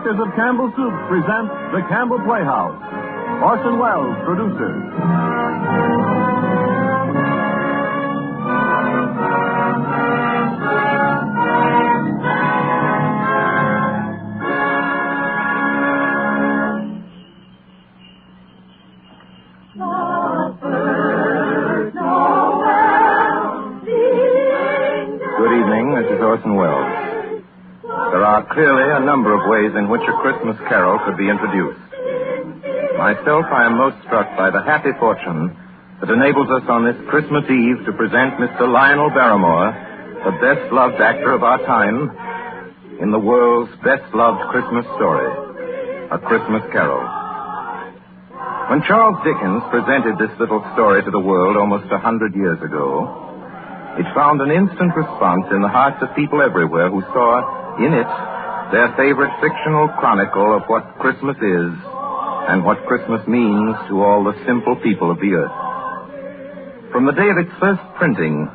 makers of Campbell Soup present the Campbell Playhouse. Orson Welles, producer. Good evening, this is Orson Welles. There are clearly a number of ways in which a Christmas carol could be introduced. Myself, I am most struck by the happy fortune that enables us on this Christmas Eve to present Mr. Lionel Barrymore, the best-loved actor of our time, in the world's best-loved Christmas story, A Christmas Carol. When Charles Dickens presented this little story to the world almost 100 years ago, it found an instant response in the hearts of people everywhere who saw in it their favorite fictional chronicle of what Christmas is and what Christmas means to all the simple people of the earth. From the day of its first printing,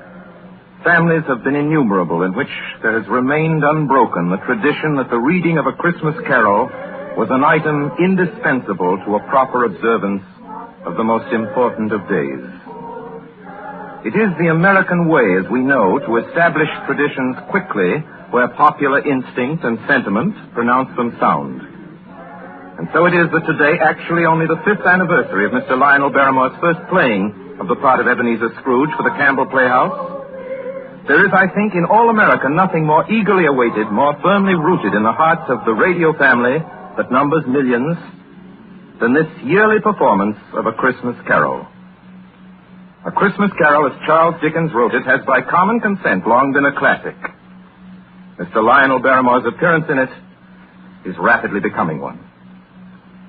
families have been innumerable in which there has remained unbroken the tradition that the reading of a Christmas carol was an item indispensable to a proper observance of the most important of days. It is the American way, as we know, to establish traditions quickly where popular instinct and sentiment pronounce them sound. And so it is that today, actually only the 5th anniversary of Mr. Lionel Barrymore's first playing of the part of Ebenezer Scrooge for the Campbell Playhouse, there is, I think, in all America nothing more eagerly awaited, more firmly rooted in the hearts of the radio family that numbers millions than this yearly performance of A Christmas Carol. A Christmas Carol, as Charles Dickens wrote it, has by common consent long been a classic. Mr. Lionel Barrymore's appearance in it is rapidly becoming one.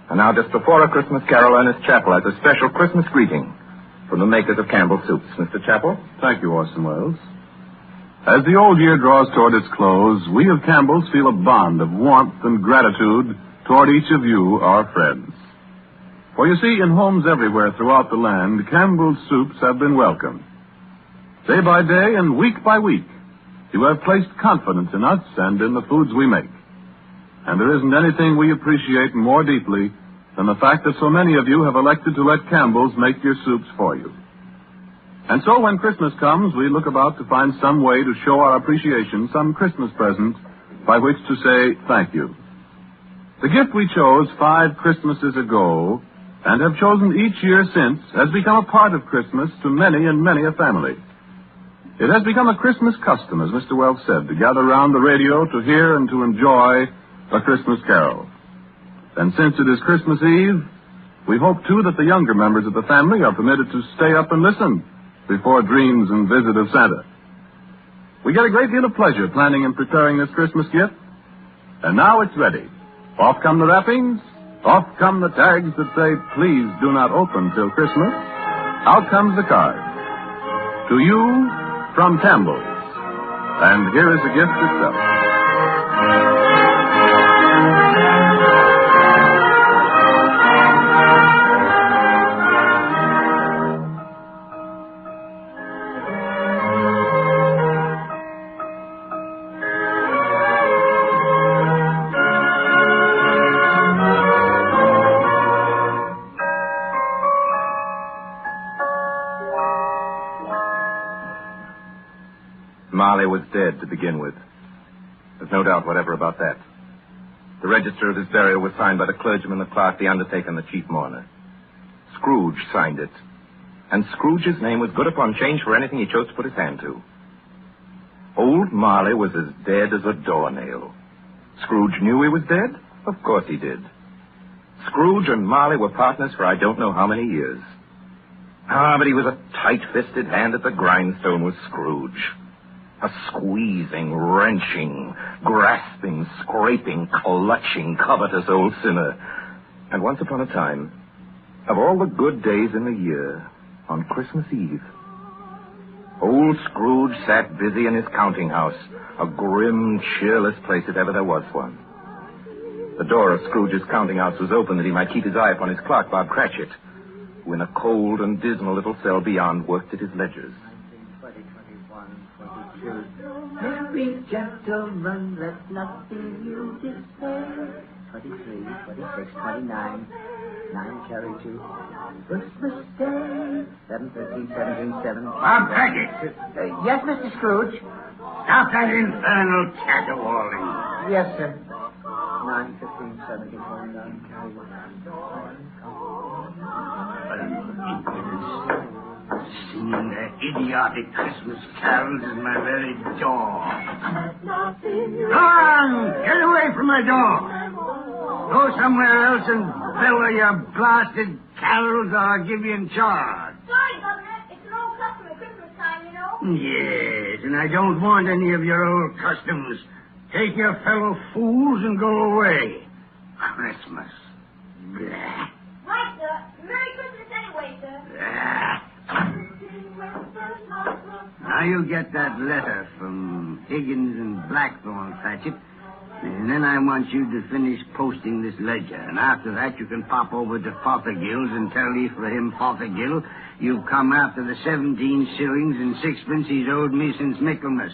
And now, just before A Christmas Carol, Ernest Chappell has a special Christmas greeting from the makers of Campbell Soups. Mr. Chappell? Thank you, Orson Welles. As the old year draws toward its close, we of Campbell's feel a bond of warmth and gratitude toward each of you, our friends. For you see, in homes everywhere throughout the land, Campbell's Soups have been welcomed. Day by day and week by week, you have placed confidence in us and in the foods we make. And there isn't anything we appreciate more deeply than the fact that so many of you have elected to let Campbell's make your soups for you. And so when Christmas comes, we look about to find some way to show our appreciation, some Christmas present by which to say thank you. The gift we chose 5 Christmases ago and have chosen each year since has become a part of Christmas to many and many a family. It has become a Christmas custom, as Mr. Wells said, to gather around the radio to hear and to enjoy A Christmas Carol. And since it is Christmas Eve, we hope, too, that the younger members of the family are permitted to stay up and listen before dreams and visit of Santa. We get a great deal of pleasure planning and preparing this Christmas gift. And now it's ready. Off come the wrappings. Off come the tags that say, please do not open till Christmas. Out comes the card. To you, from Campbell's. And here is the gift itself. Marley was dead to begin with. There's no doubt whatever about that. The register of his burial was signed by the clergyman, the clerk, the undertaker, and the chief mourner. Scrooge signed it. And Scrooge's name was good upon change for anything he chose to put his hand to. Old Marley was as dead as a doornail. Scrooge knew he was dead? Of course he did. Scrooge and Marley were partners for I don't know how many years. But he was a tight-fisted hand at the grindstone, was Scrooge. A squeezing, wrenching, grasping, scraping, clutching, covetous old sinner. And once upon a time, of all the good days in the year, on Christmas Eve, old Scrooge sat busy in his counting house, a grim, cheerless place if ever there was one. The door of Scrooge's counting house was open that he might keep his eye upon his clerk, Bob Cratchit, who in a cold and dismal little cell beyond worked at his ledgers. 22. Merry gentlemen, let nothing you despair. 23, 26, 29. 9 carry 2. Christmas Day. 11, 13, 17, 7. Bob Cratchit. Yes, Mr. Scrooge? Stop that infernal caterwauling. Yes, sir. 9, 15, 17, 29, carry 1. Singing their idiotic Christmas carols is my very door. Come on! Get away from my door! Go somewhere else and bellow your blasted carols or I'll give you in charge. Sorry, Governor. It's an old custom at Christmas time, you know. Yes, and I don't want any of your old customs. Take your fellow fools and go away. Christmas. Blah. Right, sir. Merry Christmas anyway, sir. Blah. Now you get that letter from Higgins and Blackthorn, Cratchit. And then I want you to finish posting this ledger. And after that, you can pop over to Fothergill's and tell Ephraim Fothergill you've come after the 17 shillings and 6pence he's owed me since Michaelmas.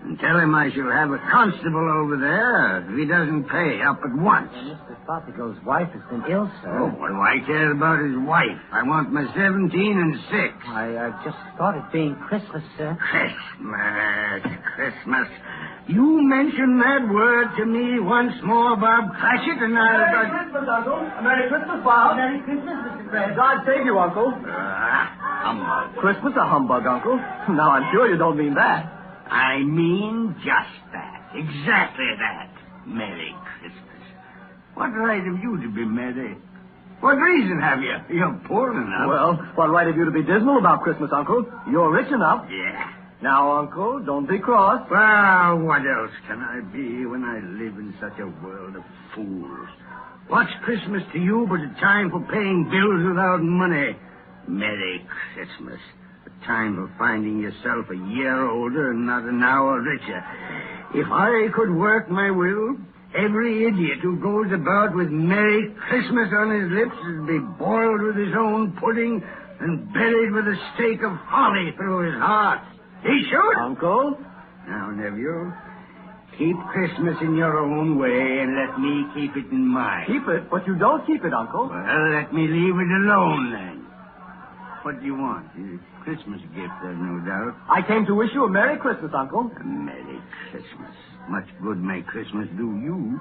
And tell him I shall have a constable over there if he doesn't pay up at once. Mr. Fothergill's wife has been ill, sir. Oh, what do I care about his wife? I want my 17 and 6. I just thought it being Christmas, sir. Christmas. You mention that word to me once more, Bob Cratchit, and I'll... Merry Christmas, Uncle. Merry Christmas, Bob. Merry Christmas, Mr. Fred. God save you, Uncle. Humbug. Christmas a humbug, Uncle. Now, I'm sure you don't mean that. I mean just that. Exactly that. Merry Christmas. What right have you to be merry? What reason have you? You're poor enough. Well, what right have you to be dismal about Christmas, Uncle? You're rich enough. Yeah. Now, Uncle, don't be cross. Well, what else can I be when I live in such a world of fools? What's Christmas to you but a time for paying bills without money? Merry Christmas. A time for finding yourself a year older and not an hour richer. If I could work my will, every idiot who goes about with Merry Christmas on his lips would be boiled with his own pudding and buried with a stake of holly through his heart. He should. Uncle? Now, nephew, keep Christmas in your own way and let me keep it in mine. Keep it, but you don't keep it, Uncle. Well, let me leave it alone, then. What do you want? A Christmas gift, no doubt. I came to wish you a Merry Christmas, Uncle. A Merry Christmas. Much good may Christmas do you.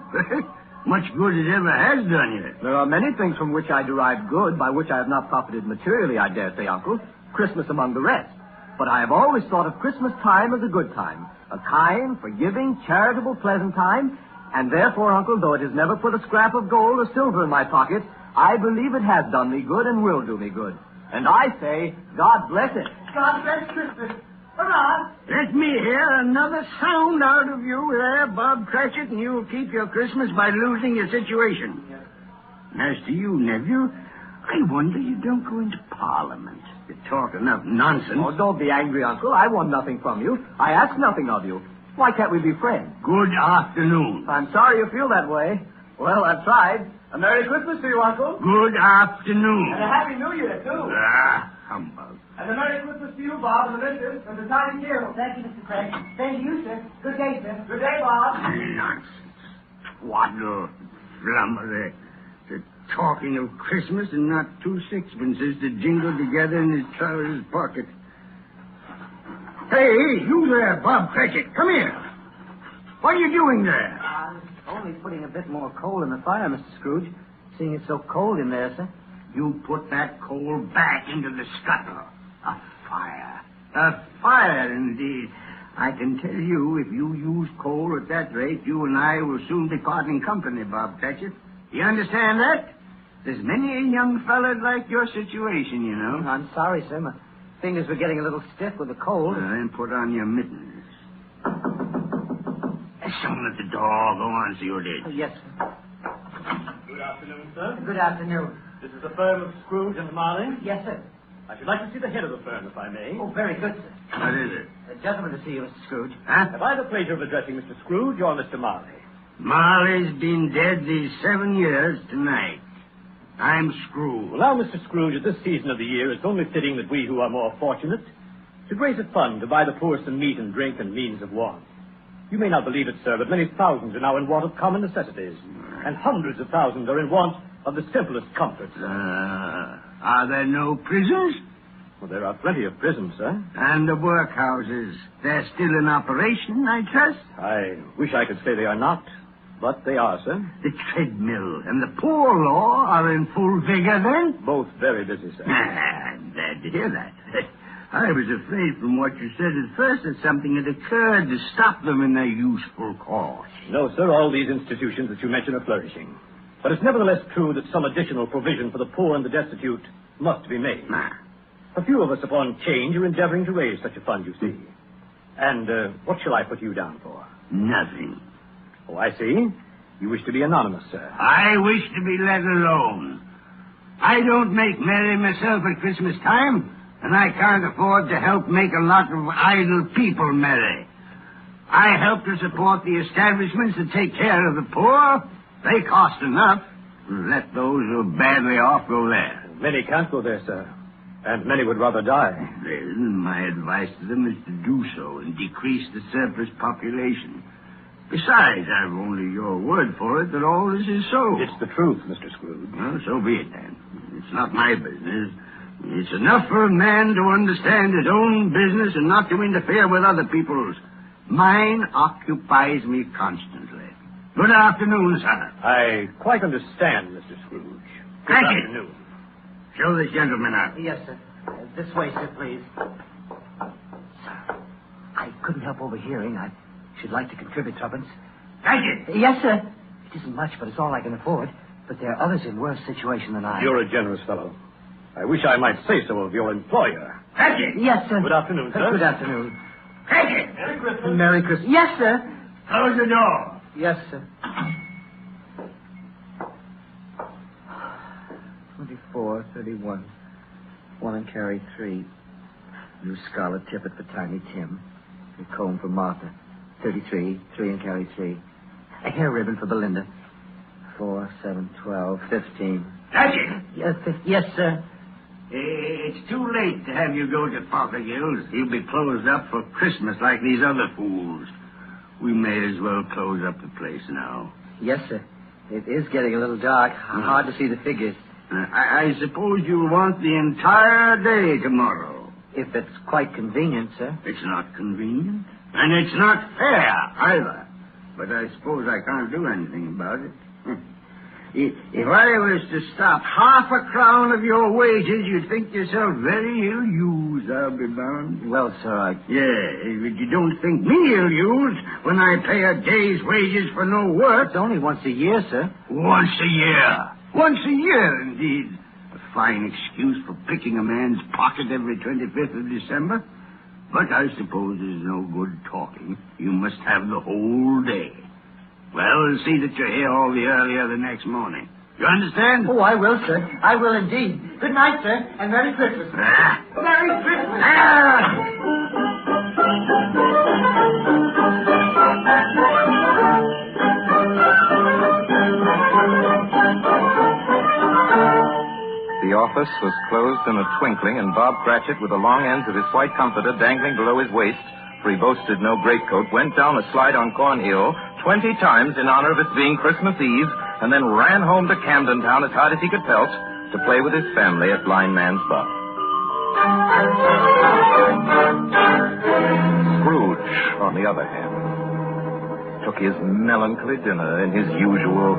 Much good it ever has done you. There are many things from which I derive good, by which I have not profited materially, I dare say, Uncle. Christmas among the rest. But I have always thought of Christmas time as a good time. A kind, forgiving, charitable, pleasant time. And therefore, Uncle, though it has never put a scrap of gold or silver in my pocket, I believe it has done me good and will do me good. And I say, God bless it. God bless Christmas. Hurrah! Let me hear another sound out of you there, Bob Cratchit, and you'll keep your Christmas by losing your situation. As to you, nephew, I wonder you don't go into Parliament. You talk enough nonsense. Oh, don't be angry, Uncle. I want nothing from you. I ask nothing of you. Why can't we be friends? Good afternoon. I'm sorry you feel that way. Well, I've tried. A Merry Christmas to you, Uncle. Good afternoon. And a Happy New Year, too. Humbug. And a Merry Christmas to you, Bob, and the missus, and the tiny kiddo. Thank you, Mr. Craig. Same to you, sir. Good day, sir. Good day, Bob. Nonsense. Twaddle. Flummery. They're talking of Christmas and not 2 sixpences to jingle together in his trousers pocket. Hey, you there, Bob Cratchit. Come here. What are you doing there? Only putting a bit more coal in the fire, Mr. Scrooge. Seeing it's so cold in there, sir. You put that coal back into the scuttle. A fire. A fire, indeed. I can tell you, if you use coal at that rate, you and I will soon be parting company, Bob Cratchit. You understand that? There's many a young fella like your situation, you know. I'm sorry, sir. My fingers were getting a little stiff with the cold. Then put on your mittens. There's someone at the door. Go on, see who it is. Yes, sir. Good afternoon, sir. Good afternoon. This is the firm of Scrooge and Marley. Yes, sir. I should like to see the head of the firm, if I may. Oh, very good, sir. What is it? A gentleman to see you, Mr. Scrooge. Huh? Have I the pleasure of addressing Mr. Scrooge or Mr. Marley? Marley's been dead these 7 years tonight. I'm Scrooge. Well, now, Mr. Scrooge, at this season of the year, it's only fitting that we who are more fortunate should raise a fund to buy the poor some meat and drink and means of want. You may not believe it, sir, but many thousands are now in want of common necessities. and hundreds of thousands are in want of the simplest comforts. Are there no prisons? Well, there are plenty of prisons, sir. And the workhouses? They're still in operation, I trust? I wish I could say they are not, but they are, sir. The treadmill and the poor law are in full vigor, then? Both very busy, sir. I'm glad to hear that. I was afraid from what you said at first that something had occurred to stop them in their useful course. No, sir, all these institutions that you mention are flourishing. But it's nevertheless true that some additional provision for the poor and the destitute must be made. A few of us upon change are endeavoring to raise such a fund, you see. And what shall I put you down for? Nothing. Oh, I see. You wish to be anonymous, sir. I wish to be let alone. I don't make merry myself at Christmas time, and I can't afford to help make a lot of idle people merry. I help to support the establishments that take care of the poor. They cost enough. Let those who are badly off go there. Many can't go there, sir. And many would rather die. Then my advice to them is to do so and decrease the surplus population. Besides, I've only your word for it that all this is so. It's the truth, Mr. Scrooge. Well, so be it then. It's not my business. It's enough for a man to understand his own business and not to interfere with other people's. Mine occupies me constantly. Good afternoon, sir. I quite understand, Mr. Scrooge. Thank Good you. afternoon. Show this gentleman out. Yes, sir. This way, sir, please. Sir, I couldn't help overhearing. I should like to contribute tuppence. Thank you. Yes, sir. It isn't much, but it's all I can afford. But there are others in worse situation than I am. You're a generous fellow. I wish I might say so of your employer. Thank you. Yes, sir. Good afternoon, sir. Good afternoon. Thank you. Merry Christmas. Merry Christmas. Yes, sir. Close the door. Yes, sir. 24, 31. 1 and carry 3. New scarlet tippet for Tiny Tim. A comb for Martha. 33, 3 and carry 3. A hair ribbon for Belinda. 4, 7, 12, 15. Thank you. Yes, sir. It's too late to have you go to Fothergill's. He'll be closed up for Christmas like these other fools. We may as well close up the place now. Yes, sir. It is getting a little dark. Hard to see the figures. I suppose you'll want the entire day tomorrow. If it's quite convenient, sir. It's not convenient. And it's not fair, either. But I suppose I can't do anything about it. If I was to stop half a crown of your wages, you'd think yourself very ill-used, I'll be bound. Well, sir, Yeah, but you don't think me ill-used when I pay a day's wages for no work. It's only once a year, sir. Once a year. Once a year, indeed. A fine excuse for picking a man's pocket every 25th of December. But I suppose there's no good talking. You must have the whole day. Well, see that you're here all the earlier the next morning. You understand? Oh, I will, sir. I will indeed. Good night, sir, and Merry Christmas. Merry Christmas. The office was closed in a twinkling, and Bob Cratchit, with the long ends of his white comforter dangling below his waist, for he boasted no greatcoat, went down a slide on Cornhill 20 times in honor of its being Christmas Eve, and then ran home to Camden Town as hard as he could pelt to play with his family at Blind Man's Buff. Scrooge, on the other hand, took his melancholy dinner in his usual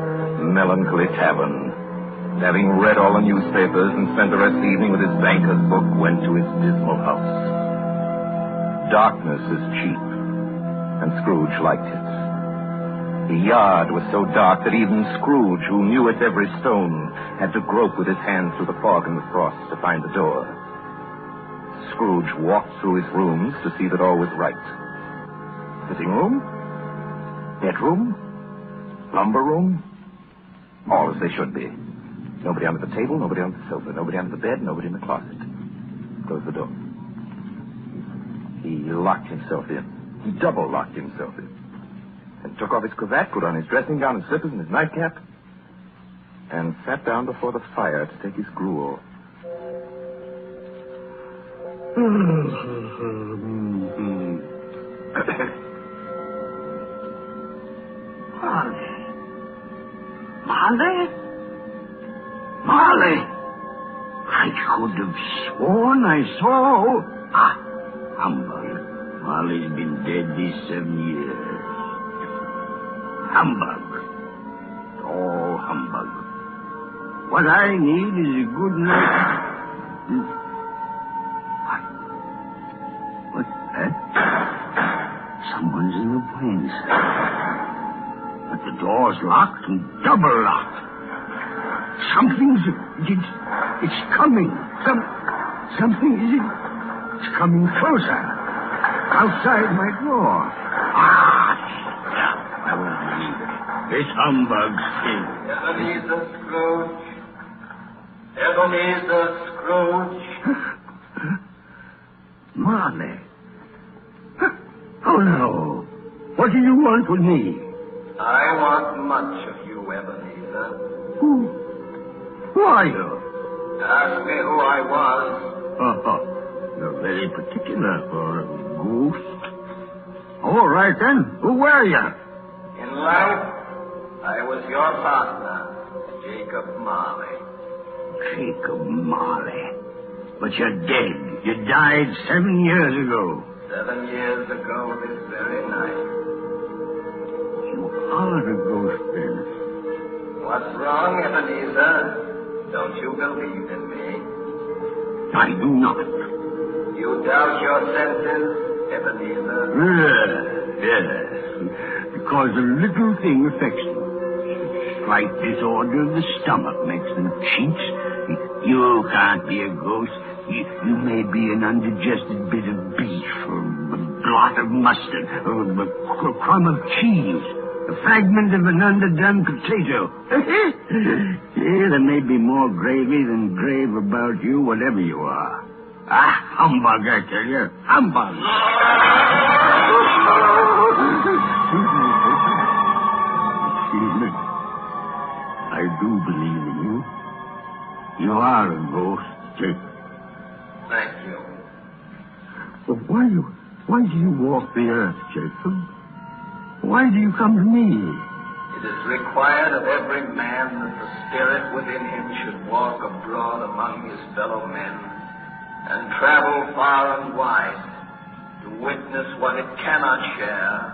melancholy tavern. Having read all the newspapers and spent the rest of the evening with his banker's book, went to his dismal house. Darkness is cheap, and Scrooge liked it. The yard was so dark that even Scrooge, who knew its every stone, had to grope with his hands through the fog and the frost to find the door. Scrooge walked through his rooms to see that all was right. Sitting room, bedroom, lumber room, all as they should be. Nobody under the table, nobody on the sofa, nobody under the bed, nobody in the closet. Closed the door. He locked himself in. He double-locked himself in. And took off his cravat, put on his dressing gown and slippers and his nightcap, and sat down before the fire to take his gruel. Marley? Marley! I could have sworn I saw... Humbug. Marley's been dead these 7 years. Humbug. All humbug. What I need is a good night... What's that? Someone's in the place. But the door's locked and double locked. Something's... It's coming. Something is... It's coming closer. Outside my door. I won't believe it. This humbug's thing. Ebenezer Scrooge. Ebenezer Scrooge. Marley. Oh, no. What do you want with me? I want much of you, Ebenezer. Who are you? Ask me who I was. Oh, you're very particular for a ghost. All right, then. Who were you? In life, I was your partner, Jacob Marley. Jacob Marley. But you're dead. You died 7 years ago. 7 years ago this very night. You are a ghost, then. What's wrong, Ebenezer? Don't you believe in me? I do not. You doubt your senses, Ebenezer? Yes. Because a little thing affects them. Slight disorder of the stomach makes them cheats. You can't be a ghost. You may be an undigested bit of beef, or a blot of mustard, or a crumb of cheese, a fragment of an underdone potato. Yeah, there may be more gravy than grave about you, whatever you are. Humbug, I tell you. Humbug. Excuse me. I do believe in you. You are a ghost, Jacob. Thank you. But why do you walk the earth, Jacob? Why do you come to me? It is required of every man that the spirit within him should walk abroad among his fellow men and travel far and wide to witness what it cannot share,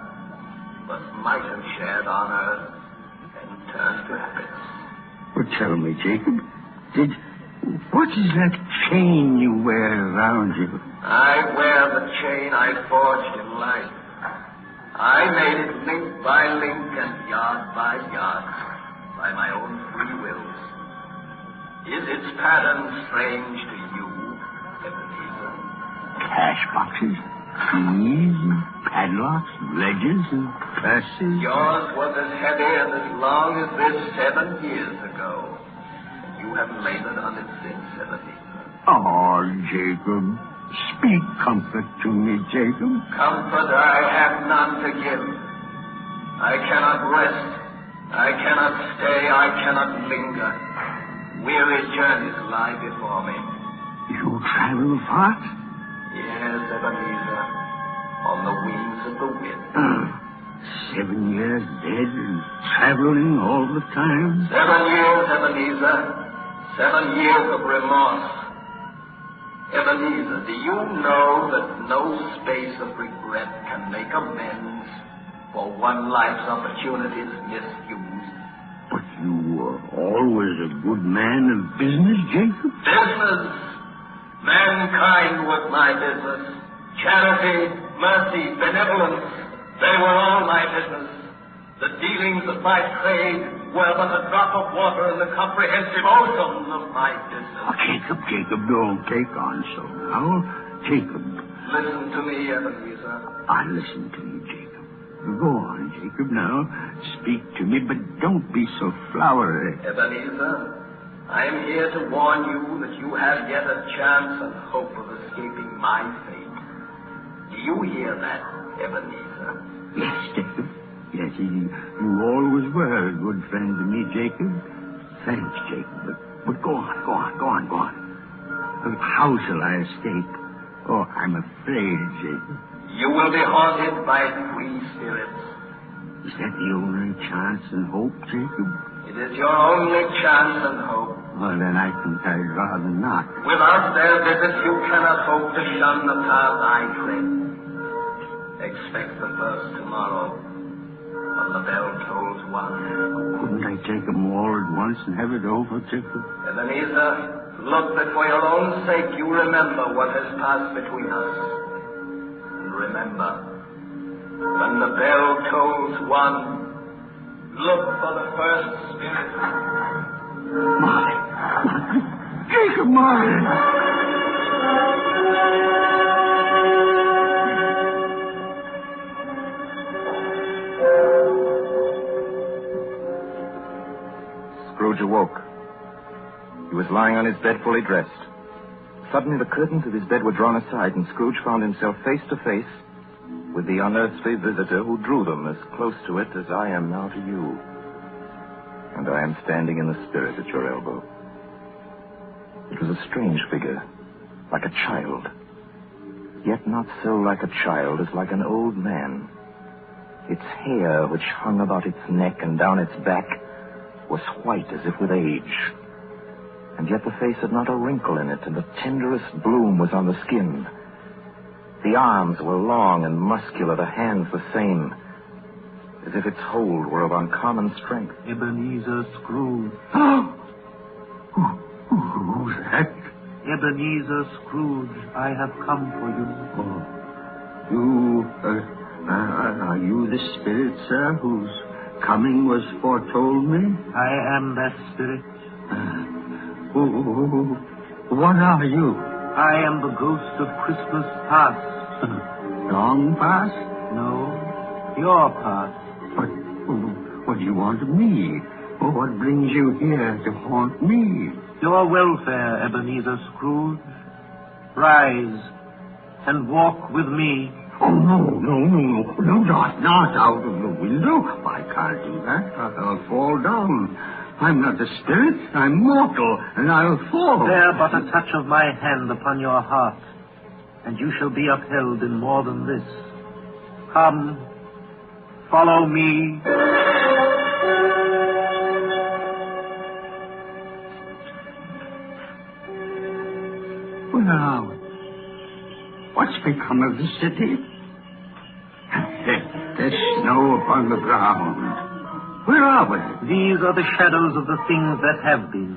but might have shared on earth and turn to happiness. Well, tell me, Jacob, what is that chain you wear around you? I wear the chain I forged in life. I made it link by link and yard by yard by my own free wills. Is its pattern strange to you, Ebenezer? Cash boxes, keys, and padlocks, ledgers, and purses. Yours was as heavy and as long as this 7 years ago. You have labored on it since, Ebenezer. Oh, Jacob. Speak comfort to me, Jacob. Comfort I have none to give. I cannot rest. I cannot stay. I cannot linger. Weary journeys lie before me. You travel far? Yes, Ebenezer. On the wings of the wind. 7 years dead and traveling all the time? 7 years, Ebenezer. 7 years of remorse. Ebenezer, do you know that no space of regret can make amends for one life's opportunities misused? But you were always a good man of business, Jacob? Business! Mankind was my business. Charity, mercy, benevolence, they were all my business. The dealings of my trade were but a drop of water in the comprehensive ocean of my business. Oh, Jacob, don't take on so now. Jacob. Listen to me, Ebenezer. I listen to you, Jacob. Go on, Jacob, now. Speak to me, but don't be so flowery. Ebenezer, I am here to warn you that you have yet a chance and hope of escaping my fate. Do you hear that, Ebenezer? Yes, Jacob. Yes, you always were a good friend to me, Jacob. Thanks, Jacob. But go on. How shall I escape? Oh, I'm afraid, Jacob. You will be haunted by 3 spirits. Is that the only chance and hope, Jacob? It is your only chance and hope. Well, then I think I'd rather not. Without their visit, you cannot hope to shun the path I tread. Expect the first tomorrow, when the bell tolls 1. Couldn't I take them all at once and have it over, Tiffany? Ebenezer, look that for your own sake you remember what has passed between us. And remember, when the bell tolls 1, look for the first spirit. Jacob Martin! Scrooge awoke. He was lying on his bed fully dressed. Suddenly the curtains of his bed were drawn aside, and Scrooge found himself face to face with the unearthly visitor who drew them as close to it as I am now to you. And I am standing in the spirit at your elbow. It was a strange figure, like a child. Yet not so like a child as like an old man. Its hair, which hung about its neck and down its back, was white as if with age. And yet the face had not a wrinkle in it, and the tenderest bloom was on the skin. The arms were long and muscular, the hands the same, as if its hold were of uncommon strength. Ebenezer Scrooge. Who's that? Ebenezer Scrooge, I have come for you. Are you the spirit, sir, whose coming was foretold me? I am that spirit. What are you? I am the ghost of Christmas past. Long past? No, your past. What do you want of me? What brings you here to haunt me? Your welfare, Ebenezer Scrooge. Rise and walk with me. Oh, no, not out of the window. I can't do that. I'll fall down. I'm not a spirit. I'm mortal, and I'll fall. Bear but a touch of my hand upon your heart, and you shall be upheld in more than this. Come, follow me. Where are we? What's become of the city? There's snow upon the ground. Where are we? These are the shadows of the things that have been.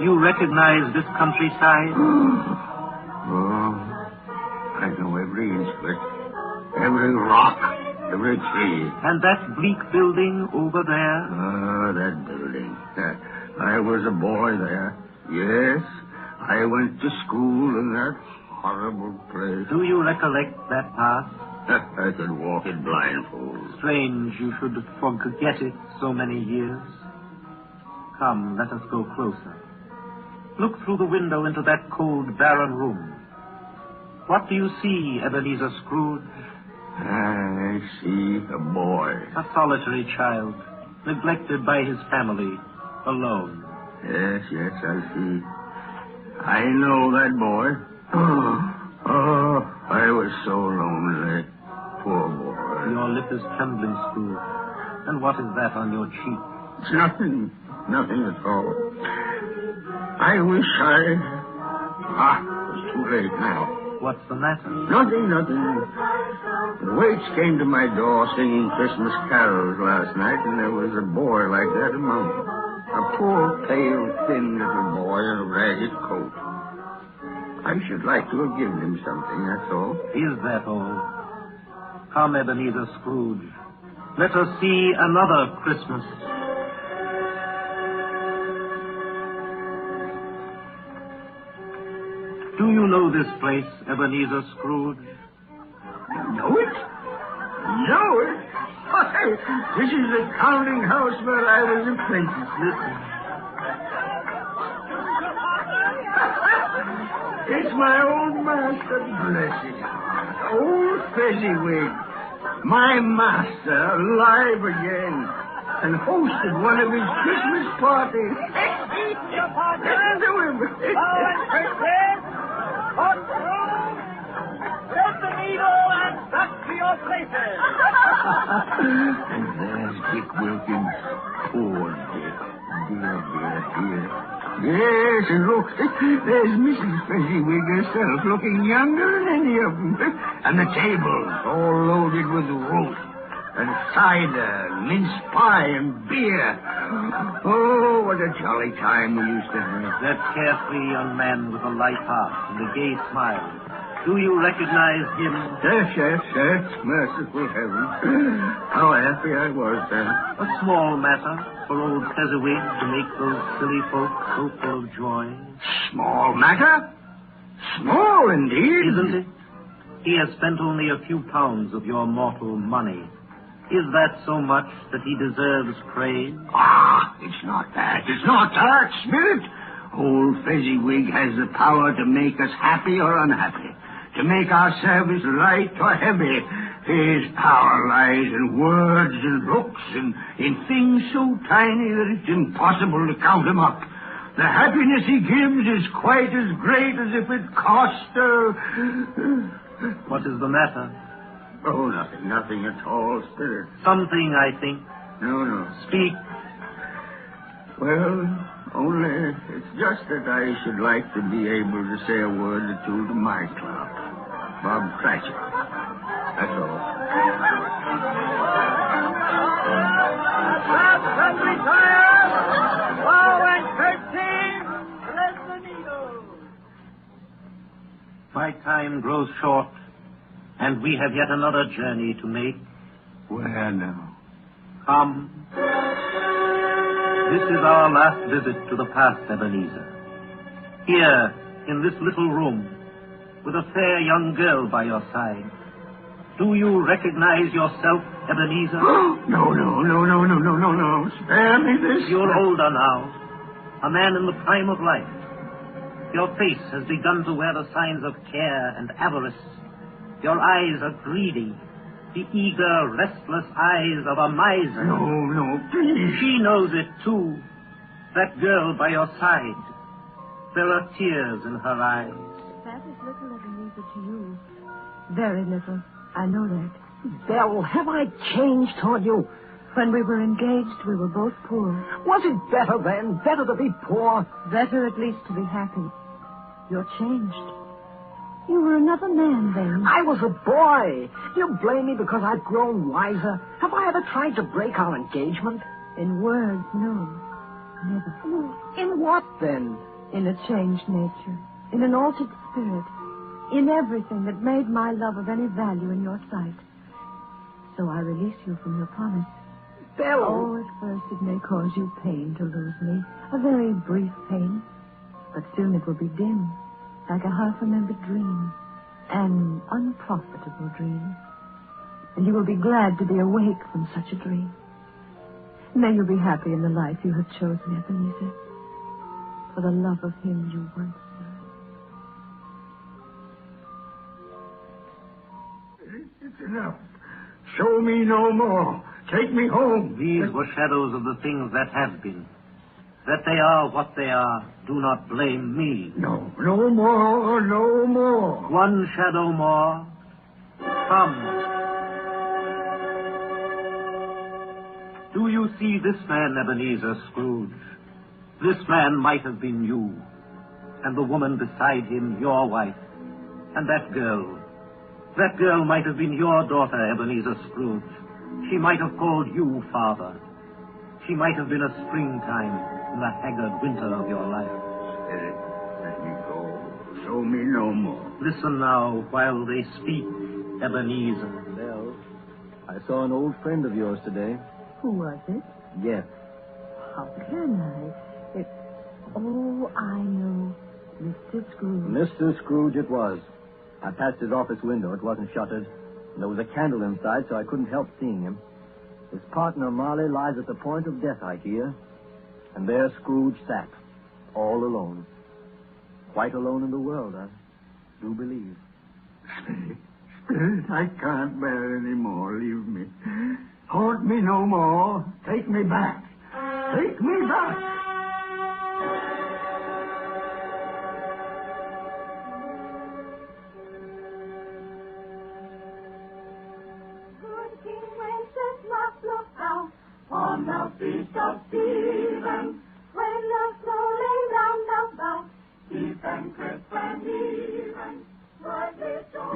You recognize this countryside? Oh, I know every inch of it. Every rock, every tree. And that bleak building over there? That building. I was a boy there. Yes, I went to school in that horrible place. Do you recollect that past? I could walk it blindfold. Strange you should forget it so many years. Come, let us go closer. Look through the window into that cold, barren room. What do you see, Ebenezer Scrooge? I see a boy. A solitary child, neglected by his family, alone. Yes, I see. I know that boy. I was so lonely. Poor boy. Your lip is trembling, Scrooge. And what is that on your cheek? It's nothing at all. I wish it's too late now. What's the matter? Nothing. The waits came to my door singing Christmas carols last night, and there was a boy like that among them. A poor, pale, thin little boy in a ragged coat. I should like to have given him something, that's all. Is that all? Come, Ebenezer Scrooge. Let us see another Christmas. Do you know this place, Ebenezer Scrooge? Know it? Why, this is the counting house where I was apprentice. Listen. It's my old master, bless his heart. Old Fezziwig. My master, alive again. And hosted one of his Christmas parties. Listen to him. Set the needle and back to your places. And there's Dick Wilkins, poor Dick. dear. Yes, and look, there's Mrs. Fezziwig herself, looking younger than any of them. And the table's all loaded with roast, and cider, mince pie, and beer. Oh, what a jolly time we used to have. That carefree young man with a light heart and a gay smile. Do you recognize him? Yes. Merciful heaven. How happy I was then. A small matter for old Fezziwig to make those silly folk so full of joy. Small matter? Small indeed. Isn't it? He has spent only a few pounds of your mortal money. Is that so much that he deserves praise? It's not that. It's not that, Spirit. Old Fezziwig has the power to make us happy or unhappy, to make our service light or heavy. His power lies in words and looks and in things so tiny that it's impossible to count them up. The happiness he gives is quite as great as if it cost What is the matter? Oh, nothing at all, Spirit. Something, I think. No. Speak. Well, only it's just that I should like to be able to say a word or two to my clerk, Bob Cratchit. That's all. Stop, retire! Forward, 13! Thread the needle! My time grows short, and we have yet another journey to make. Where now? Come. This is our last visit to the past, Ebenezer. Here, in this little room, with a fair young girl by your side. Do you recognize yourself, Ebenezer? No. Spare me this. You're older now, a man in the prime of life. Your face has begun to wear the signs of care and avarice. Your eyes are greedy, the eager, restless eyes of a miser. No, please. She knows it, too. That girl by your side. There are tears in her eyes. That is little, Ebenezer, to you. Very little. I know that. Belle, have I changed toward you? When we were engaged, we were both poor. Was it better then? Better to be poor? Better at least to be happy. You're changed. You were another man then. I was a boy. Do you blame me because I've grown wiser? Have I ever tried to break our engagement? In words, no. Never. In what, then? In a changed nature. In an altered spirit. In everything that made my love of any value in your sight. So I release you from your promise. Belle! Oh, at first it may cause you pain to lose me. A very brief pain. But soon it will be dim. Like a half-remembered dream. An unprofitable dream. And you will be glad to be awake from such a dream. May you be happy in the life you have chosen, Ebenezer. For the love of him you once served. It's enough. Show me no more. Take me home. These were shadows of the things that have been. That they are what they are. Do not blame me. No more. One shadow more. Come. Do you see this man, Ebenezer Scrooge? This man might have been you. And the woman beside him, your wife. And that girl. That girl might have been your daughter, Ebenezer Scrooge. She might have called you father. She might have been a springtime in the haggard winter of your life. Spirit, let me go. Show me no more. Listen now while they speak, Ebenezer. Belle, I saw an old friend of yours today. Who was it? Jeff. How can I? Oh, I know. Mr. Scrooge. Mr. Scrooge it was. I passed his office window. It wasn't shuttered. And there was a candle inside, so I couldn't help seeing him. His partner, Marley, lies at the point of death, I hear. And there Scrooge sat, all alone. Quite alone in the world, I do believe. Spirit, I can't bear any more. Leave me. Haunt me no more. Take me back. Take me back. Good King Wenceslas, look out on the feast of Stephen.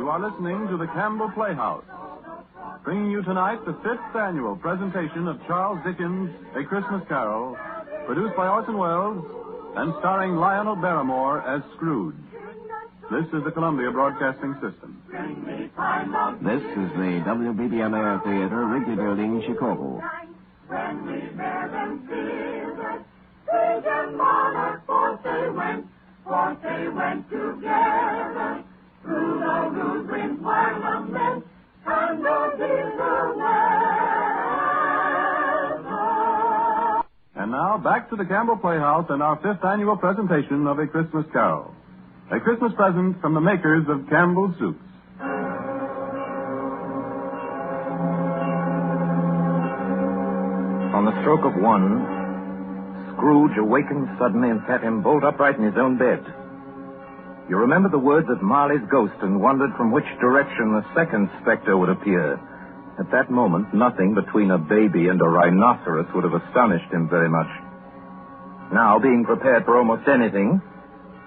You are listening to the Campbell Playhouse, bringing you tonight the 5th annual presentation of Charles Dickens' A Christmas Carol, produced by Orson Welles and starring Lionel Barrymore as Scrooge. This is the Columbia Broadcasting System. This is the WBBM Air Theater, Wrigley Building, Chicago. When we bear them children, big and monarch, forth they went together. Through the rude wind parliament, and the bitter weather. And now, back to the Campbell Playhouse and our 5th annual presentation of A Christmas Carol. A Christmas present from the makers of Campbell's Soups. On the stroke of 1, Scrooge awakened suddenly and sat him bolt upright in his own bed. You remember the words of Marley's ghost and wondered from which direction the second specter would appear. At that moment, nothing between a baby and a rhinoceros would have astonished him very much. Now, being prepared for almost anything,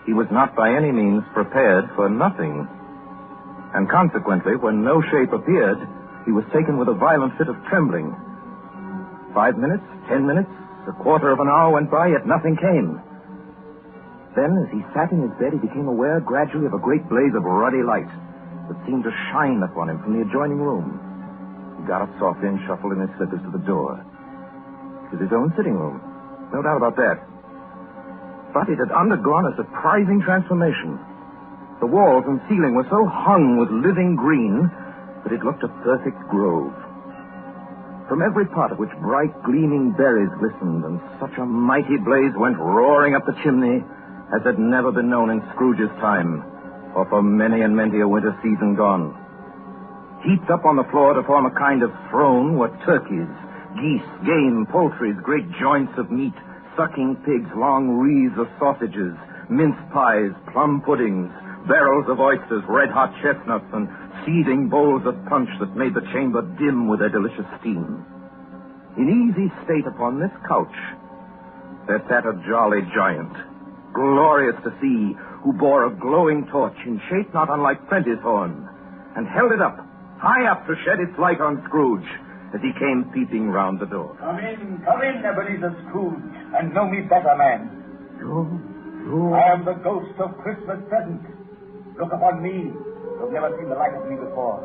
he was not by any means prepared for nothing. And consequently, when no shape appeared, he was taken with a violent fit of trembling. 5 minutes, 10 minutes, a quarter of an hour went by, yet nothing came. Then, as he sat in his bed, he became aware gradually of a great blaze of ruddy light that seemed to shine upon him from the adjoining room. He got up softly and shuffled in his slippers to the door. It was his own sitting room, no doubt about that. But it had undergone a surprising transformation. The walls and ceiling were so hung with living green that it looked a perfect grove. From every part of which bright, gleaming berries glistened, and such a mighty blaze went roaring up the chimney as had never been known in Scrooge's time, or for many and many a winter season gone. Heaped up on the floor to form a kind of throne were turkeys, geese, game, poultries, great joints of meat, sucking pigs, long wreaths of sausages, mince pies, plum puddings, barrels of oysters, red-hot chestnuts, and seething bowls of punch that made the chamber dim with their delicious steam. In easy state upon this couch, there sat a jolly giant, glorious to see, who bore a glowing torch in shape not unlike Prentice horn, and held it up, high up to shed its light on Scrooge as he came peeping round the door. Come in, Ebenezer Scrooge, and know me better, man. You? I am the ghost of Christmas present. Look upon me. You've never seen the like of me before.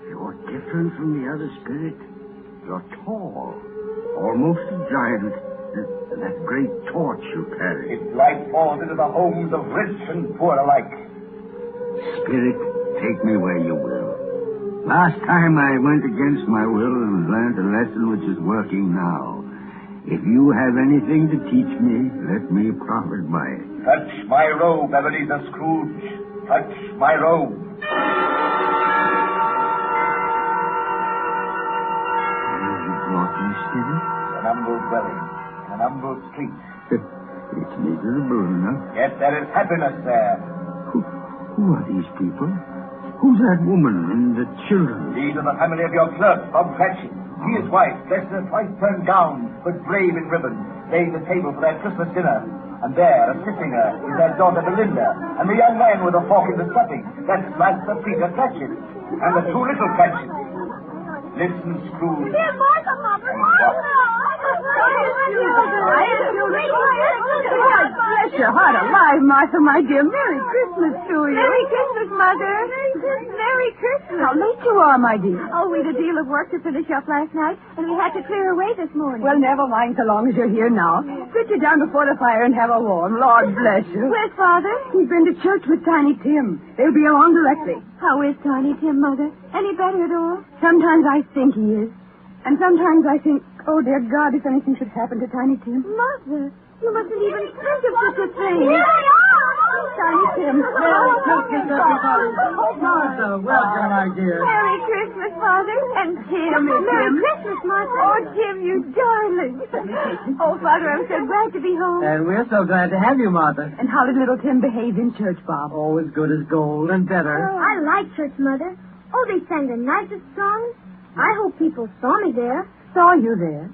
You're different from the other spirit. You're tall, almost a giant. That great torch you carry. Its light falls into the homes of rich and poor alike. Spirit, take me where you will. Last time I went against my will and learned a lesson which is working now. If you have anything to teach me, let me profit by it. Touch my robe, Ebenezer Scrooge. Touch my robe. Have you brought me, Spirit? An humble dwelling, an humble street. It's miserable enough. Yet there is happiness there. Who are these people? Who's that woman and the children? These are the family of your clerk, Bob Cratchit. He is white, dressed in a twice-turned gown, but brave in ribbons, laying the table for their Christmas dinner. And there, assisting her, is their daughter Belinda, and the young man with a fork in the stuffing. That's Master Peter Cratchit, and the two little Cratchits. Listen, Scrooge. Dear Martha, Mother, Bless your heart alive, Martha, my dear. Merry Christmas to you. Merry Christmas, Mother. Merry Christmas. How late you are, my dear. Oh, we'd a deal of work to finish up last night, and we had to clear away this morning. Well, never mind so long as you're here now. Sit you down before the fire and have a warm. Lord bless you. Where's Father? He's been to church with Tiny Tim. They'll be along directly. How is Tiny Tim, Mother? Any better at all? Sometimes I think he is. And sometimes I think, oh, dear God, if anything should happen to Tiny Tim. Mother, you mustn't even think of such a thing. Here they are! Tiny Tim. Martha, welcome, my dear. Merry Christmas, Father. And Tim. Come here, Merry Tim. Christmas, Martha. Oh, Tim, you darling. Oh, Father, I'm so glad to be home. And we're so glad to have you, Martha. And how did little Tim behave in church, Bob? Oh, as good as gold and better. I like church, Mother. Oh, they sang the nicest songs. I hope people saw me there. Saw you there?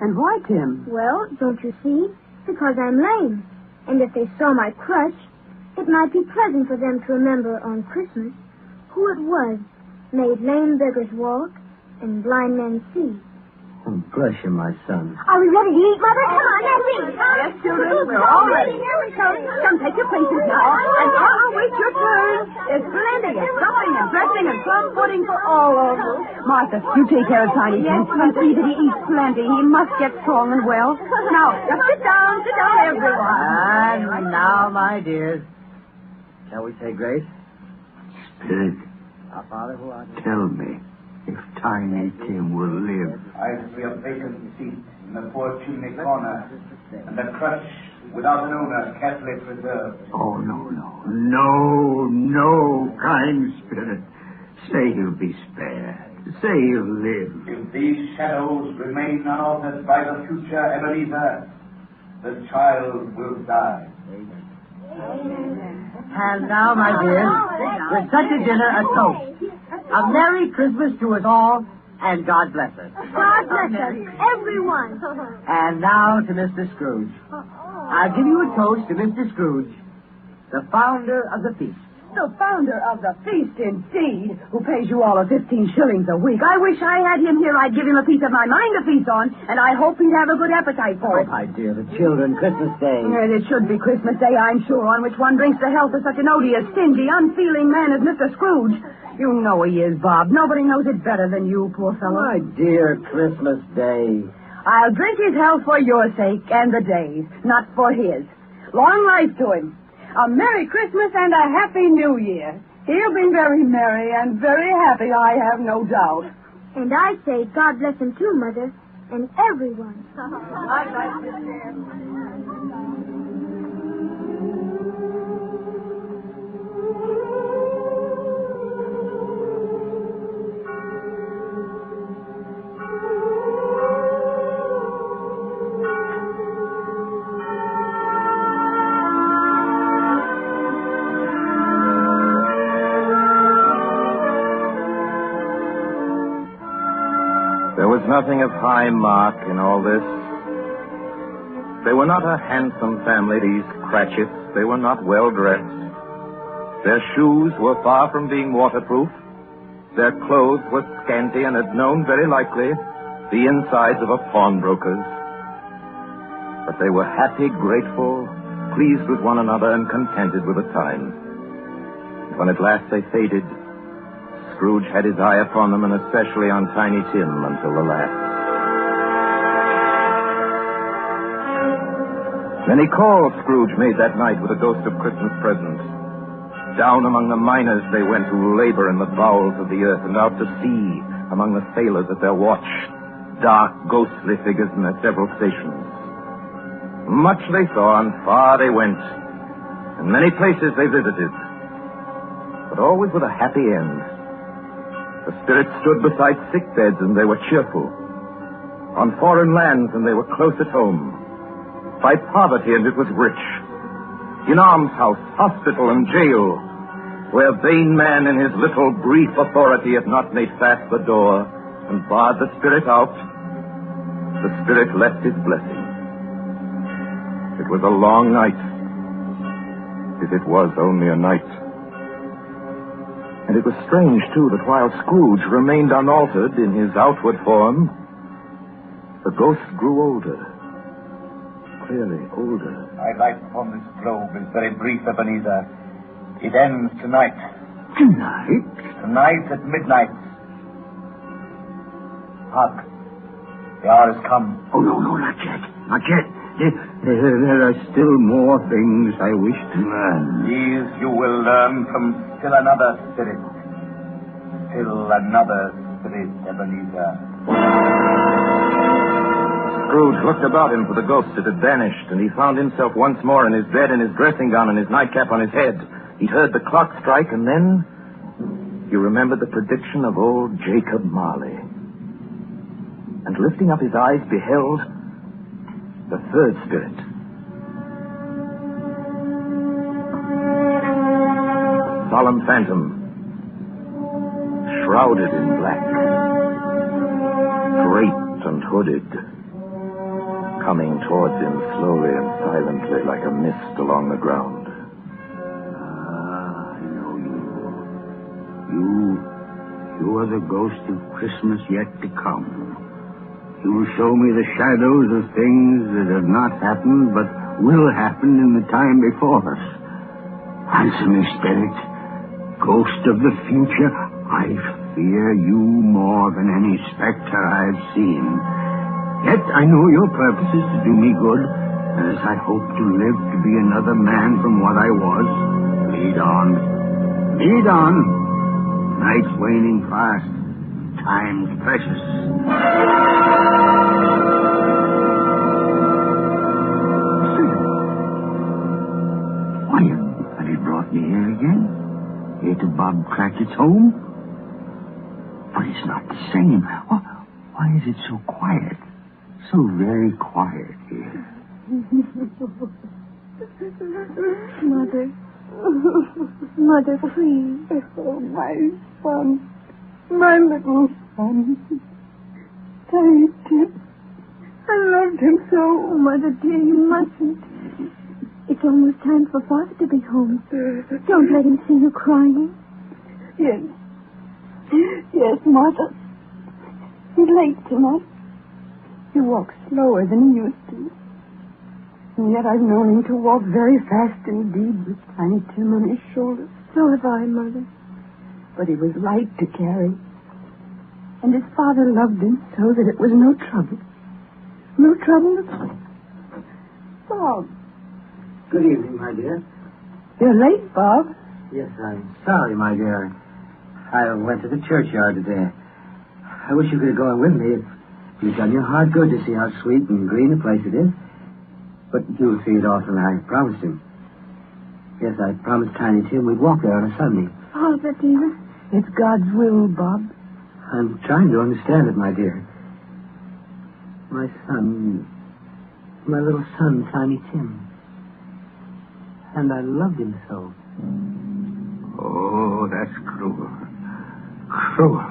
And why, Tim? Well, don't you see? Because I'm lame. And if they saw my crutch, It might be pleasant for them to remember on Christmas who it was made lame beggars walk and blind men see. Oh, bless you, my son. Are we ready to eat, Mother? Come on, let's eat. Yes, children, we're all ready. Here we come. Come, take your places now. And wait your turn. There's plenty of stuffing and dressing and plum pudding for all of us. Martha, you take care of Tiny. Yes, and see that he eats plenty. He must get strong and well. Now, just sit down, everyone. And now, my dears, shall we say grace? Spirit, Our Father who art in tell me if Tiny Tim will live. I see a vacant seat in the poor chimney corner, and a crutch without an owner carefully preserved. Oh, no, kind spirit. Say he'll be spared. Say he'll live. If these shadows remain unaltered by the future Ebenezer, the child will die. And now, my dears, with such a dinner, a toast. A Merry Christmas to us all, and God bless us. God bless us, everyone. And now to Mr. Scrooge. I'll give you a toast to Mr. Scrooge, the founder of the feast. The founder of the feast, indeed, who pays you all 15 shillings a week. I wish I had him here. I'd give him a piece of my mind to feast on, and I hope he'd have a good appetite for it. My dear, the children, Christmas Day. And it should be Christmas Day, I'm sure, on which one drinks the health of such an odious, stingy, unfeeling man as Mr. Scrooge. You know he is, Bob. Nobody knows it better than you, poor fellow. My dear, Christmas Day. I'll drink his health for your sake and the day's, not for his. Long life to him. A Merry Christmas and a Happy New Year. He'll be very merry and very happy, I have no doubt. And I say God bless him too, Mother, and everyone. There was nothing of high mark in all this. They were not a handsome family, these Cratchits. They were not well dressed. Their shoes were far from being waterproof. Their clothes were scanty and had known, very likely, the insides of a pawnbroker's. But they were happy, grateful, pleased with one another, and contented with the times. When at last they faded, Scrooge had his eye upon them, and especially on Tiny Tim until the last. Many calls Scrooge made that night with a ghost of Christmas presents. Down among the miners they went who labor in the bowels of the earth, and out to sea among the sailors at their watch, dark, ghostly figures in their several stations. Much they saw, and far they went, and many places they visited, but always with a happy end. The spirits stood beside sick beds, and they were cheerful. On foreign lands, and they were close at home. By poverty, and it was rich. In almshouse, hospital, and jail, where vain man in his little brief authority had not made fast the door and barred the spirit out, the spirit left his blessing. It was a long night, if it was only a night. And it was strange, too, that while Scrooge remained unaltered in his outward form, the ghost grew older. Clearly older. My life upon this globe is very brief, Ebenezer. It ends tonight. Tonight? Tonight at midnight. Hark. The hour has come. Oh, no, not yet. Not yet. There are still more things I wish to learn. These you will learn from still another spirit. Still another spirit, Ebenezer. Scrooge looked about him for the ghost that had vanished, and he found himself once more in his bed in his dressing gown and his nightcap on his head. He heard the clock strike, and then he remembered the prediction of old Jacob Marley. And lifting up his eyes, beheld the third spirit. Solemn phantom, shrouded in black, draped and hooded, coming towards him slowly and silently like a mist along the ground. You are the ghost of Christmas yet to come. You will show me the shadows of things that have not happened, but will happen in the time before us. Answer me, spirit. Ghost of the future, I fear you more than any specter I've seen. Yet I know your purpose is to do me good, and as I hope to live to be another man from what I was, lead on. Lead on. Night's waning fast. Time's precious. Why, have you brought me here again? Here to Bob Cratchit's home? But it's not the same. Why is it so quiet? So very quiet here. Mother. Mother, please. Oh, my son. My little son. Tiny Tim. I loved him so. Oh, Mother dear, you mustn't. It's almost time for Father to be home. Don't let him see you crying. Yes. Yes, Mother. He's late tonight. He walks slower than he used to. And yet I've known him to walk very fast indeed with Tiny Tim on his shoulders. So have I, Mother. But he was light to carry. And his father loved him so that it was no trouble. No trouble at all. Bob. Good evening, my dear. You're late, Bob. Yes, I'm sorry, my dear. I went to the churchyard today. I wish you could have gone with me. You've done your heart good to see how sweet and green a place it is. But you'll see it often, I promised him. Yes, I promised Tiny Tim we'd walk there on a Sunday. Father, dear. It's God's will, Bob. I'm trying to understand it, my dear. My son, my little son, Tiny Tim. And I loved him so. Oh, that's cruel. Cruel.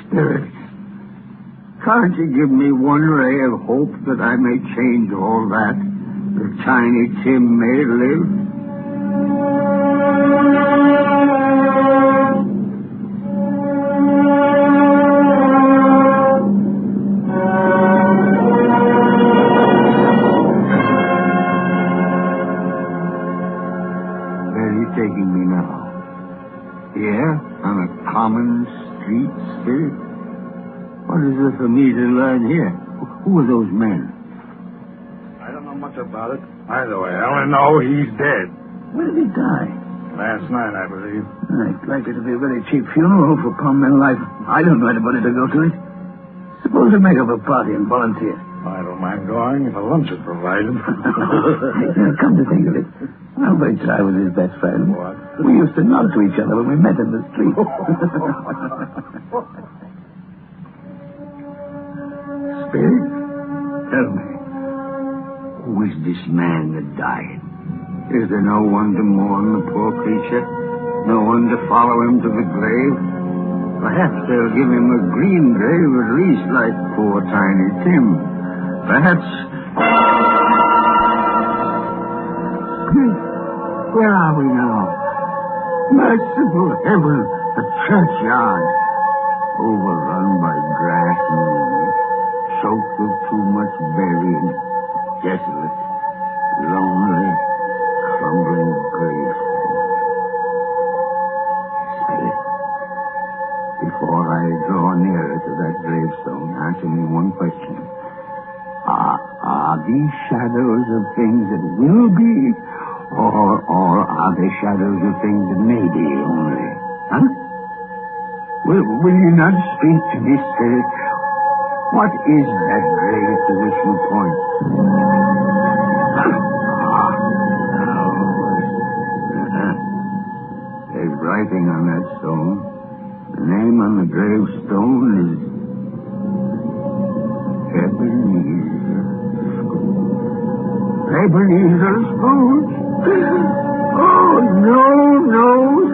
Spirit, can't you give me one ray of hope that I may change all that Tiny Tim may live? Where are you taking me now? Here, on a common street, Spirit? What is there for me to learn here? Who are those men? I don't know much about it. Either way, I only know he's dead. When did he die? Last night, I believe. It's likely to be a very cheap funeral for common life. I don't know anybody to go to it. Suppose we make up a party and volunteer. I don't mind going if a lunch is provided. Come to think of it, Albert I was his best friend. What? We used to nod to each other when we met in the street. Spirit, tell me, who is this man that died? Is there no one to mourn the poor creature? No one to follow him to the grave? Perhaps they'll give him a green grave at least, like poor Tiny Tim. Perhaps... Where are we now? Merciful heaven, a churchyard. Overrun by grass and weeds, choked with too much burying, desolate, lonely, crumbling grave. Spirit, before I draw nearer to that gravestone, answer me one question. Are these shadows of things that will be, or are they shadows of things that may be only? Huh? Will you not speak to me, Spirit? What is that grave to which you point? There's writing on that stone. The name on the gravestone is Ebenezer Scrooge. Oh, no,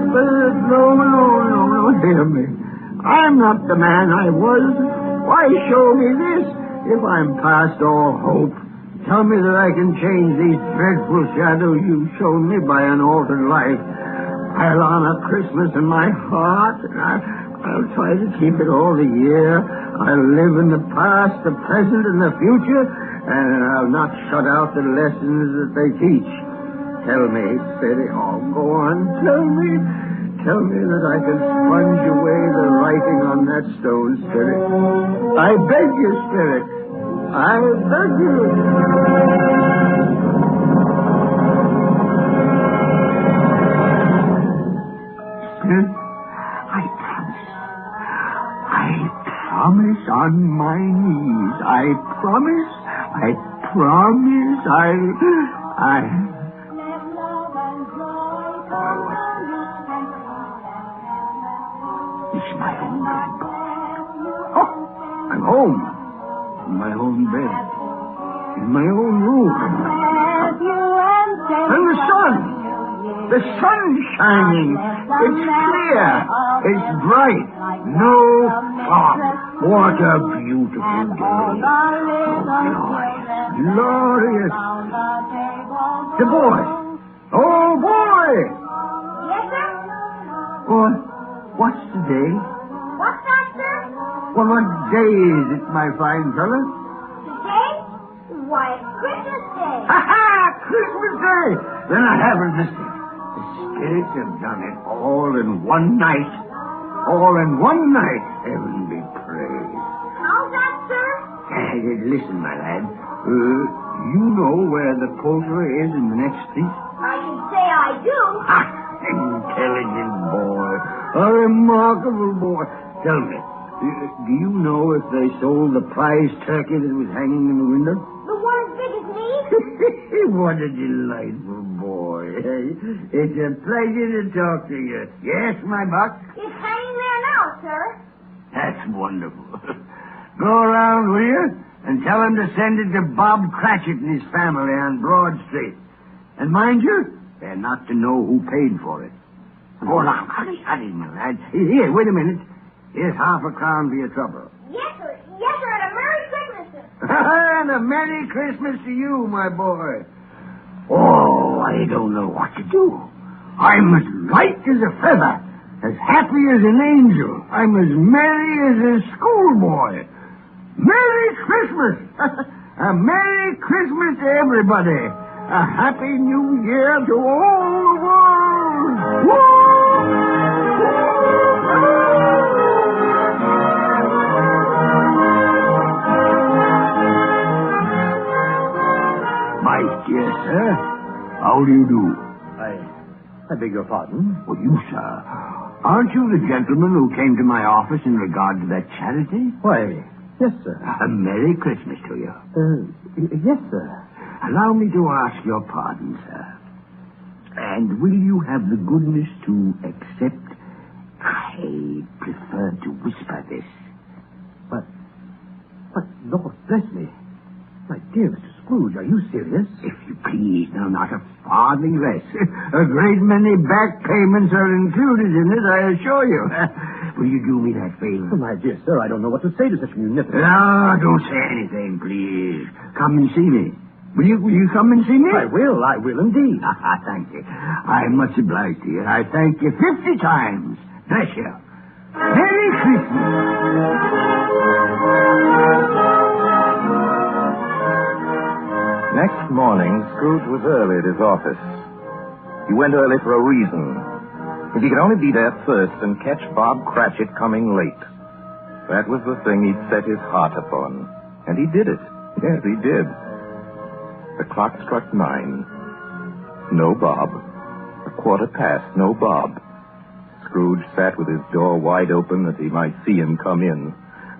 Spirit, no, hear me. I'm not the man I was. Why show me this if I'm past all hope? Tell me that I can change these dreadful shadows you've shown me by an altered life. I'll honor Christmas in my heart, and I'll try to keep it all the year. I'll live in the past, the present, and the future, and I'll not shut out the lessons that they teach. Tell me, Spirit. Oh, go on. Tell me. Tell me that I can sponge away the writing on that stone, Spirit. I beg you, Spirit. I beg you. Spirit, I promise on my knees. I promise. It's my own bed, boy. Oh, I'm home. In my own bed. In my own room. And the sun. The sun's shining. It's clear. It's bright. No fog. What a beautiful day. Oh, glorious. The boy. Oh, boy. Yes, sir? Boy, what's the day? What's that, sir? Well, what day is it, my fine fellow? Today? Why, it's Christmas Day. Ha-ha! Christmas Day! Then I haven't missed it. The spirits have done it all in one night. All in one night. Heaven be praised. How's that, sir? Listen, my lad. You know where the poulterer is in the next street? I can say I do. Ha! Intelligent boy. A remarkable boy. Tell me, do you know if they sold the prize turkey that was hanging in the window? The one as big as me? What a delightful boy. It's a pleasure to talk to you. Yes, my buck? It's hanging there now, sir. That's wonderful. Go around, will you? And tell him to send it to Bob Cratchit and his family on Broad Street. And mind you, they're not to know who paid for it. Hold on. Hurry, my lad. Here, wait a minute. Here's half a crown for your trouble. Yes, sir. Yes, sir. And a Merry Christmas, sir. And a Merry Christmas to you, my boy. Oh, I don't know what to do. I'm as light as a feather, as happy as an angel. I'm as merry as a schoolboy. Merry Christmas! A Merry Christmas to everybody. A Happy New Year to all the world. Woo! My dear sir, how do you do? I beg your pardon? Well, you, sir, aren't you the gentleman who came to my office in regard to that charity? Why, yes, sir. A Merry Christmas to you. Yes, sir. Allow me to ask your pardon, sir. And will you have the goodness to accept? I prefer to whisper this. But, Lord bless me. My dear Mr. Scrooge, are you serious? If you please, no, not a farthing less. A great many back payments are included in it, I assure you. Will you do me that favor? Oh, my dear sir, I don't know what to say to such munificence. No, don't say anything, please. Come and see me. Will you come and see me? I will indeed. Thank you. I'm much obliged to you. I thank you 50 times. Bless you. Merry Christmas. Next morning, Scrooge was early at his office. He went early for a reason. If he could only be there first and catch Bob Cratchit coming late. That was the thing he'd set his heart upon. And he did it. Yes, he did. The clock struck 9. No Bob. 1:15, no Bob. Scrooge sat with his door wide open that he might see him come in.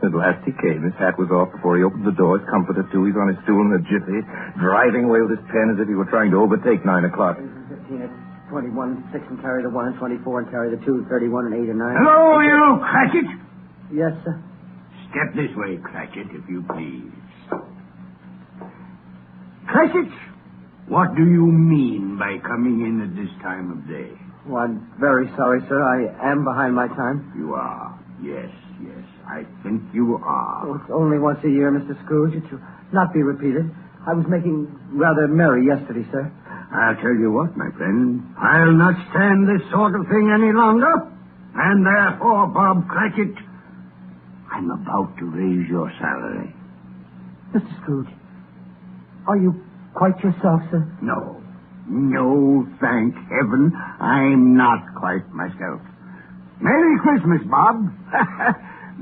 At last he came. His hat was off before he opened the door. His comforter, too. He's on his stool in a jiffy, driving away with his pen as if he were trying to overtake 9 o'clock. 15 at 21, 6 and carry the 1 and 24 and carry the 2, 31 and 8 and 9. Hello, you Cratchit. Yes, sir. Step this way, Cratchit, if you please. Cratchit, what do you mean by coming in at this time of day? Well, I'm very sorry, sir. I am behind my time. You are. Yes. I think you are. Oh, it's only once a year, Mr. Scrooge. It should not be repeated. I was making rather merry yesterday, sir. I'll tell you what, my friend. I'll not stand this sort of thing any longer. And therefore, Bob Cratchit, I'm about to raise your salary. Mr. Scrooge, are you quite yourself, sir? No. No, thank heaven, I'm not quite myself. Merry Christmas, Bob.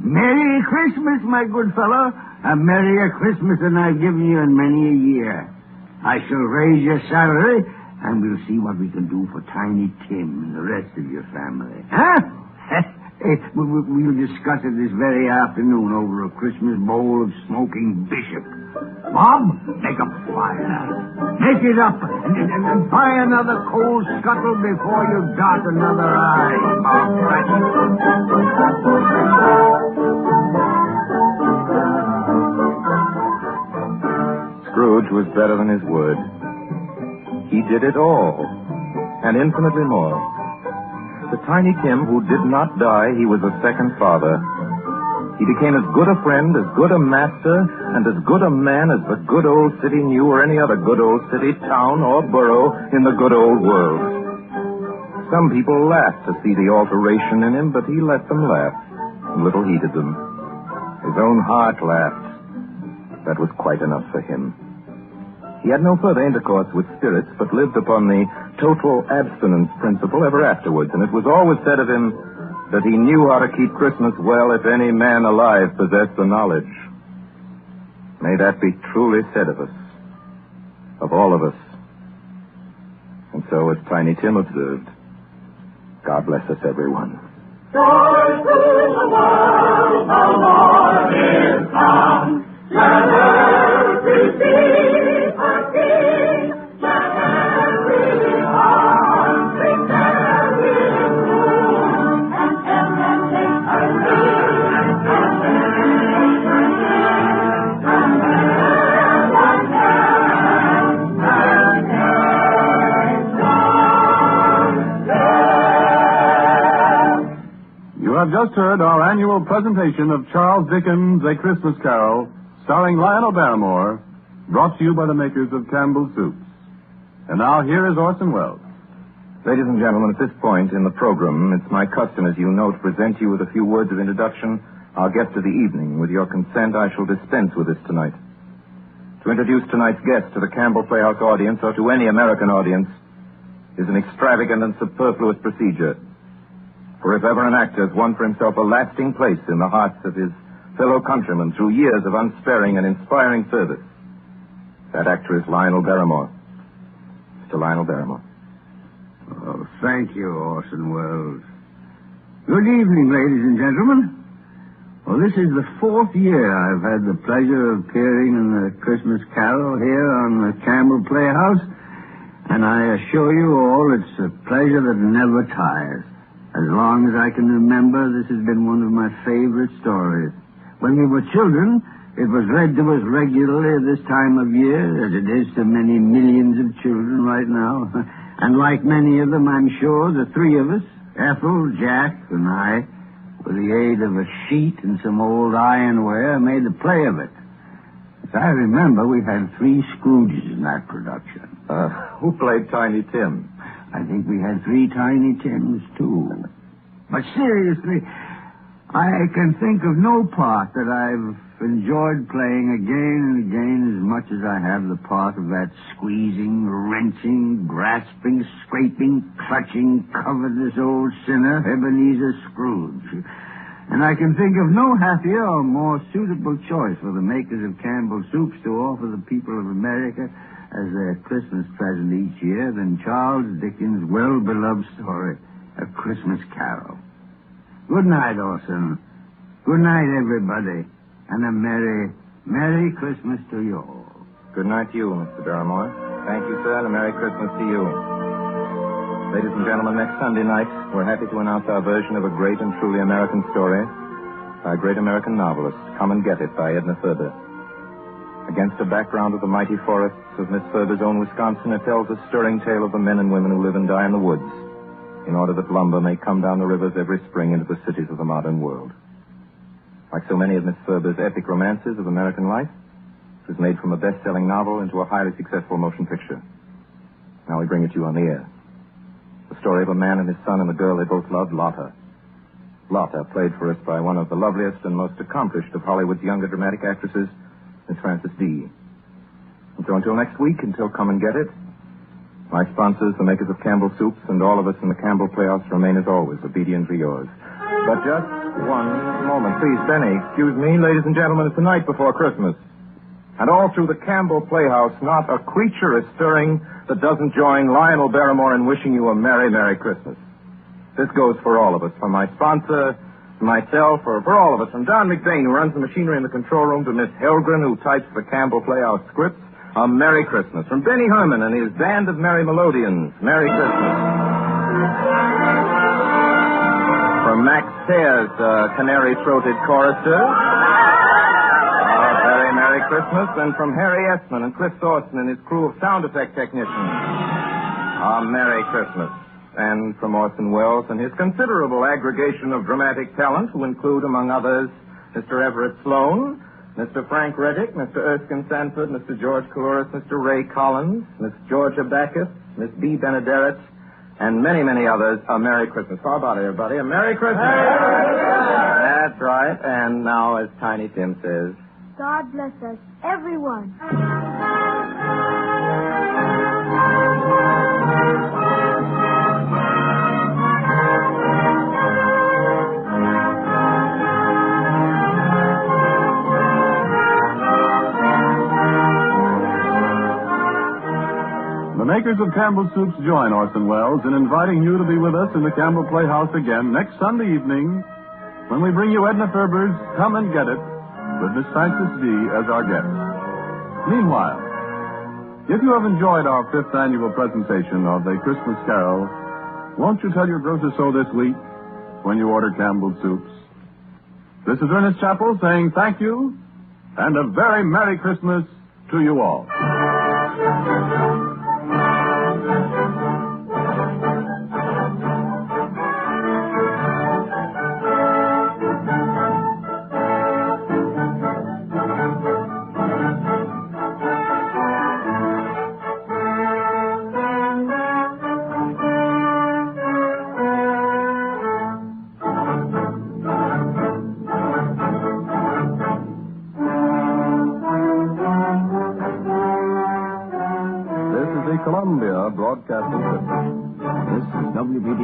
Merry Christmas, my good fellow. A merrier Christmas than I've given you in many a year. I shall raise your salary, and we'll see what we can do for Tiny Tim and the rest of your family. Huh? We'll discuss it this very afternoon over a Christmas bowl of smoking bishop. Bob, make up a fire. Make it up and buy another coal scuttle before you dot another I, Bob Cratchit. Scrooge was better than his word. He did it all, and infinitely more. To Tiny Tim, who did not die, he was a second father. He became as good a friend, as good a master, and as good a man as the good old city knew, or any other good old city, town, or borough in the good old world. Some people laughed to see the alteration in him, but he let them laugh, and little heeded them. His own heart laughed. That was quite enough for him. He had no further intercourse with spirits, but lived upon the total abstinence principle ever afterwards, and it was always said of him that he knew how to keep Christmas well if any man alive possessed the knowledge. May that be truly said of us, of all of us. And so, as Tiny Tim observed, God bless us, everyone. Joy to the world, the Lord is come. Let every her King. Let every heart prepare his room, and emulate her live, You have just heard our annual presentation of Charles Dickens' A Christmas Carol, starring Lionel Barrymore, brought to you by the makers of Campbell Soups. And now here is Orson Welles. Ladies and gentlemen, at this point in the program, it's my custom, as you know, to present you with a few words of introduction, our guest of the evening. With your consent, I shall dispense with this tonight. To introduce tonight's guest to the Campbell Playhouse audience, or to any American audience, is an extravagant and superfluous procedure. For if ever an actor has won for himself a lasting place in the hearts of his fellow countrymen through years of unsparing and inspiring service, that actor is Lionel Barrymore. Mr. Lionel Barrymore. Oh, thank you, Orson Welles. Good evening, ladies and gentlemen. Well, this is the 4th year I've had the pleasure of appearing in the Christmas Carol here on the Campbell Playhouse, and I assure you all it's a pleasure that never tires. As long as I can remember, this has been one of my favorite stories. When we were children, it was read to us regularly at this time of year, as it is to many millions of children right now. And like many of them, I'm sure, the three of us, Ethel, Jack, and I, with the aid of a sheet and some old ironware, made a play of it. As I remember, we had 3 Scrooges in that production. Who played Tiny Tim? I think we had 3 Tiny Tims, too. But seriously, I can think of no part that I've enjoyed playing again and again as much as I have the part of that squeezing, wrenching, grasping, scraping, clutching, covetous old sinner, Ebenezer Scrooge. And I can think of no happier or more suitable choice for the makers of Campbell Soups to offer the people of America as their Christmas present each year than Charles Dickens' well-beloved story, A Christmas Carol. Good night, Orson. Good night, everybody. And a Merry, Merry Christmas to you all. Good night to you, Mr. Barrymore. Thank you, sir, and a Merry Christmas to you. Ladies and gentlemen, next Sunday night, we're happy to announce our version of a great and truly American story by a great American novelist, Come and Get It, by Edna Ferber. Against a background of the mighty forests of Miss Ferber's own Wisconsin, it tells a stirring tale of the men and women who live and die in the woods in order that lumber may come down the rivers every spring into the cities of the modern world. Like so many of Miss Ferber's epic romances of American life, it was made from a best-selling novel into a highly successful motion picture. Now we bring it to you on the air. The story of a man and his son and the girl they both loved, Lotta. Lotta, played for us by one of the loveliest and most accomplished of Hollywood's younger dramatic actresses, Miss Frances D. And so until next week, until Come and Get It, my sponsors, the makers of Campbell Soups, and all of us in the Campbell Playhouse remain, as always, obedient to yours. But just one moment. Please, Benny, excuse me. Ladies and gentlemen, it's the night before Christmas. And all through the Campbell Playhouse, not a creature is stirring that doesn't join Lionel Barrymore in wishing you a Merry, Merry Christmas. This goes for all of us, from my sponsor, to myself, or for all of us, from Don McBain, who runs the machinery in the control room, to Miss Helgren, who types the Campbell Playhouse scripts. A Merry Christmas. From Benny Herman and his band of Merry Melodians, Merry Christmas. From Max Sayers, canary-throated chorister, a very Merry Christmas. And from Harry Essman and Cliff Thorson and his crew of sound effect technicians, a Merry Christmas. And from Orson Welles and his considerable aggregation of dramatic talent, who include, among others, Mr. Everett Sloane, Mr. Frank Reddick, Mr. Erskine Sanford, Mr. George Coulouris, Mr. Ray Collins, Miss Georgia Backus, Miss Bea Benaderet, and many, many others, a Merry Christmas. How about it, everybody? A Merry Christmas! That's right. And now, as Tiny Tim says, God bless us, everyone. The makers of Campbell Soups join Orson Welles in inviting you to be with us in the Campbell Playhouse again next Sunday evening when we bring you Edna Ferber's Come and Get It with Miss Frances D. as our guest. Meanwhile, if you have enjoyed our 5th annual presentation of the Christmas Carol, won't you tell your grocer so this week when you order Campbell Soups? This is Ernest Chappell saying thank you and a very Merry Christmas to you all. Columbia Broadcasting System. This is WBDM.